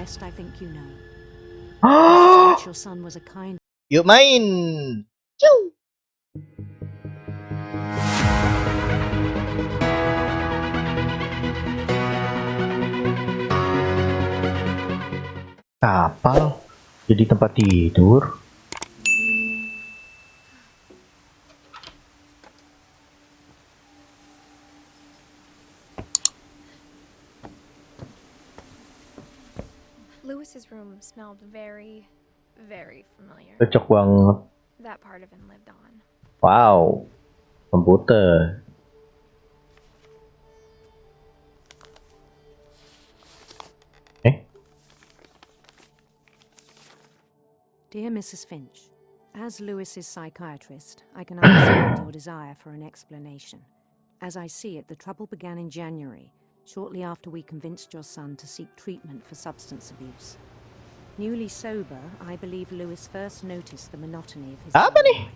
rest I think you know. I suspect your son was a kind. Yuk main. Ciu. Kapal jadi tempat tidur. Lewis's room smelled very, very familiar. Cocok banget. That part of him lived on. Wow, komputer. Dear Mrs. Finch, as Lewis's psychiatrist, I can understand your desire for an explanation. As I see it, the trouble began in January, shortly after we convinced your son to seek treatment for substance abuse. Newly sober, I believe Lewis first noticed the monotony of his Apa nih? life.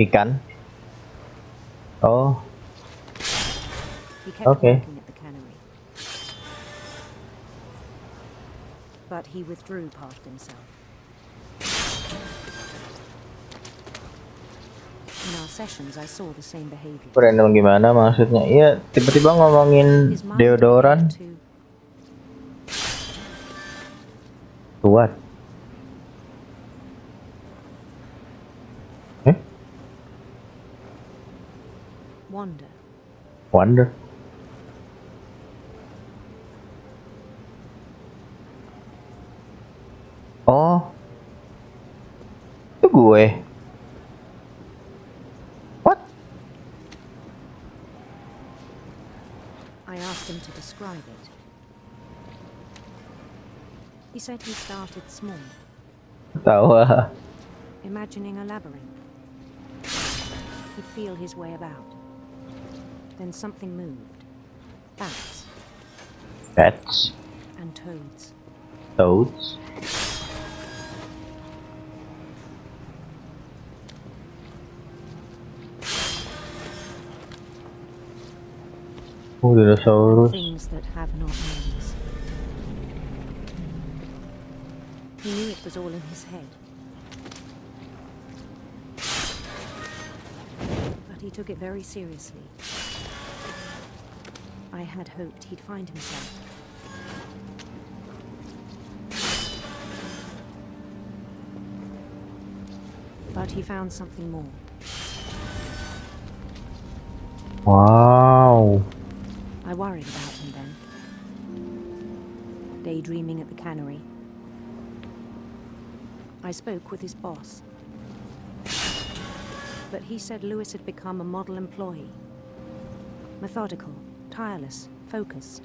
Ikan. Oh. He kept Okay. working at the cannery. But he withdrew past himself. In our sessions, I saw the same behavior. Random gimana maksudnya? Iya, tiba-tiba ngomongin His mind deodoran. began What? wander. Wonder. Oh. Itu gue. What? I asked him to describe it. He said he started small, Tawa. imagining a labyrinth. He'd feel his way about. Then something moved. Bats Bats. and toads. Toads. Oh, dinosaurus. Things that have not names. He knew it was all in his head. But he took it very seriously. I had hoped he'd find himself. But he found something more. Wow. I worried about him then. Daydreaming at the cannery. I spoke with his boss. But he said Lewis had become a model employee. Methodical, tireless, focused.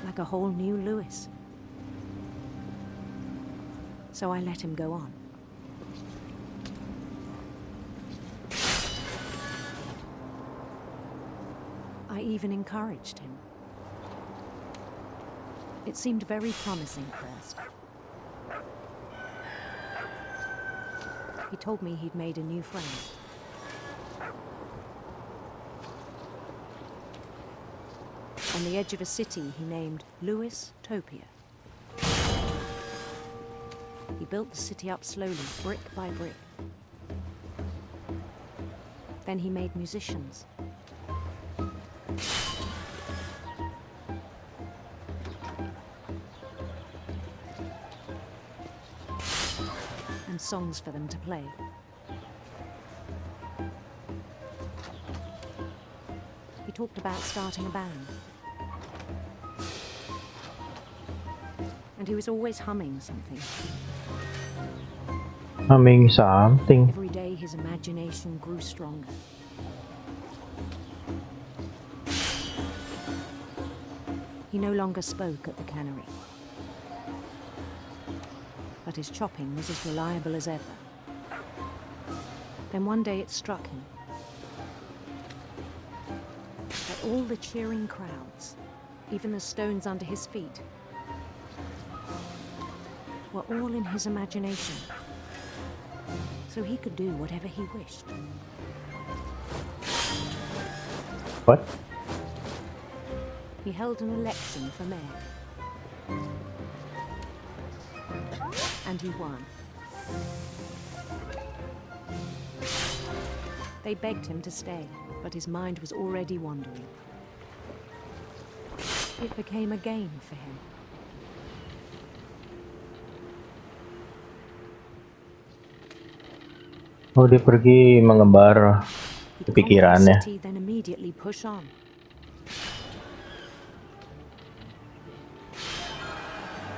Like a whole new Lewis. So I let him go on. I even encouraged him. It seemed very promising first. He told me he'd made a new friend. On the edge of a city he named Lewis Topia. He built the city up slowly, brick by brick. Then he made musicians. And songs for them to play. He talked about starting a band. And he was always humming something. Humming something. Every day his imagination grew stronger. He no longer spoke at the cannery. But his chopping was as reliable as ever. Then one day it struck him that all the cheering crowds, even the stones under his feet, were all in his imagination, so he could do whatever he wished. What? He held an election for mayor. And he won. They begged him to stay, but his mind was already wandering. It became a game for him. Oh, dia pergi mengebar He'd conquer the pikirannya. city, then immediately push on.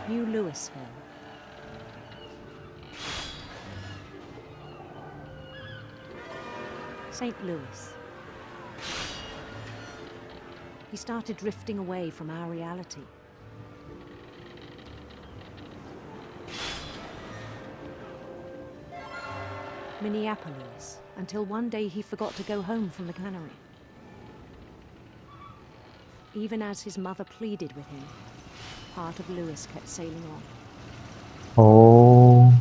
New Louisville. St. Louis. He started drifting away from our reality. Minneapolis, until one day he forgot to go home from the cannery. Even as his mother pleaded with him, part of Louis kept sailing on. Oh,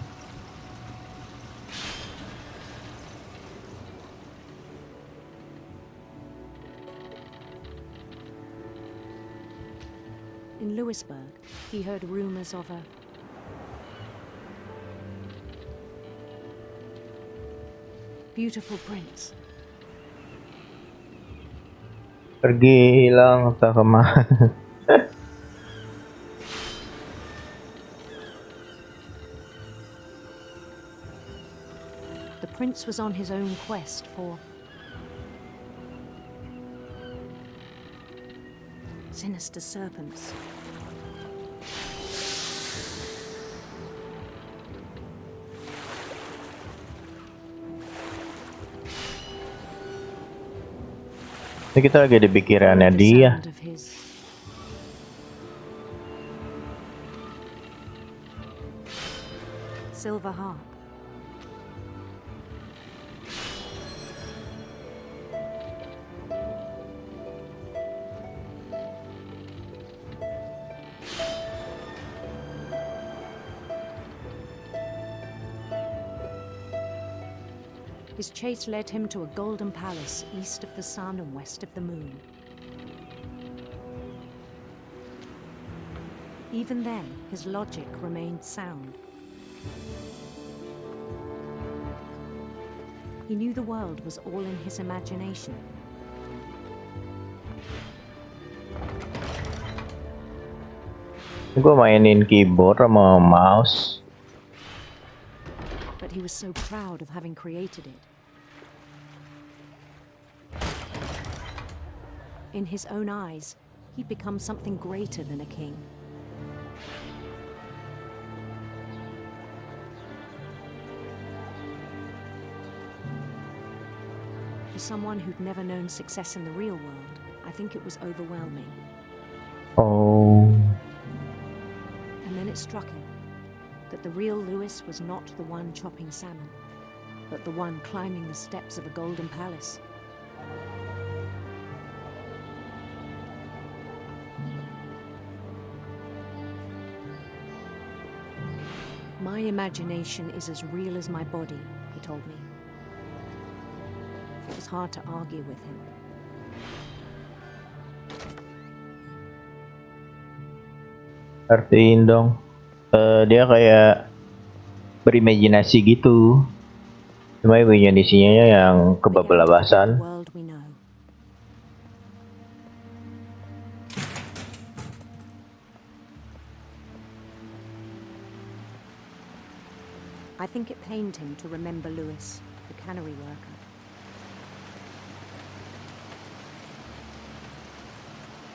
In Louisburg, he heard rumors of a beautiful prince. pergi hilang entah kemana. The prince was on his own quest for sinister serpents. Ini kita lagi di pikirannya The dia. sound of his silver harp. His chase led him to a golden palace east of the sun and west of the moon. Even then, his logic remained sound. He knew the world was all in his imagination. Gue mainin keyboard sama mouse. But he was so proud of having created it. In his own eyes, he'd become something greater than a king. For someone who'd never known success in the real world, I think it was overwhelming. Oh, And then it struck him that the real Louis was not the one chopping salmon, but the one climbing the steps of a golden palace. My imagination is as real as my body, he told me. It was hard to argue with him. artiin dong. Dia kayak berimajinasi gitu. Cuma imajinasinya yang Began to forget the kebablasan. world we know. I think it pained him to remember Louis, the cannery worker.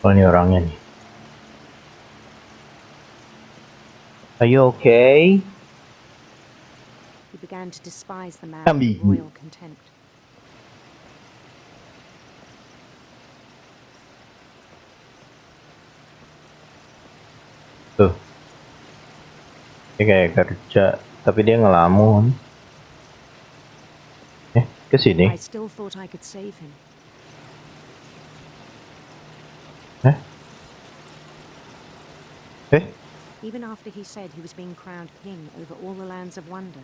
Oh, ini orangnya nih. Are you okay? He began to despise the man Sambil. with royal contempt. Tuh. Dia kayak kerja, tapi dia ngelamun. Ke sini? I still thought I could save him. Even after he said he was being crowned king over all the lands of wonder.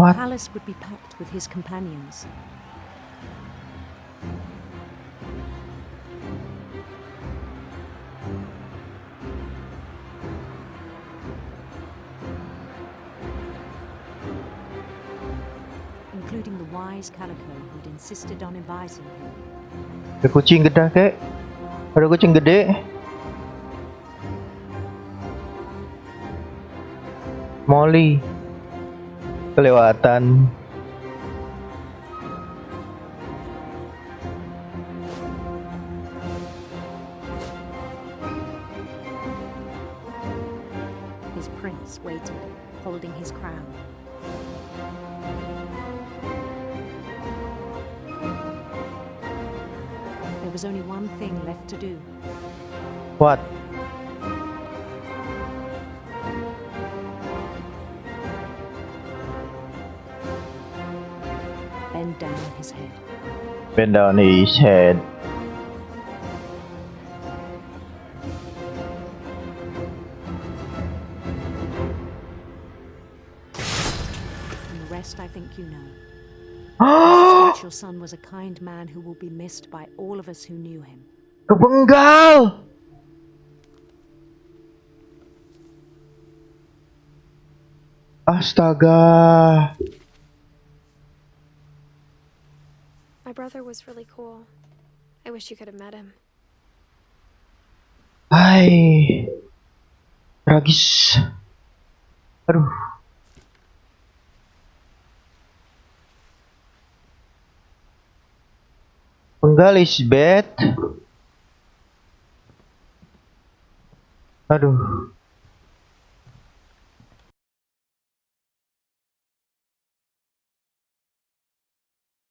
The What? palace would be packed with his companions. Including the wise Calico who'd insisted on advising him. Ada kucing gede kek. Ada kucing gede. Molly. Kelewatan. His prince waited, holding his crown. There was only one thing left to do. What? Bend down his head. Bend down his head. And the rest I think you know. Mrs. Finch, your son was a kind man who will be missed by all of us who knew him. Kepenggal. Astaga. My brother was really cool. I wish you could have met him. Hai. Tragis. Aduh. Penggal is bad. Aduh.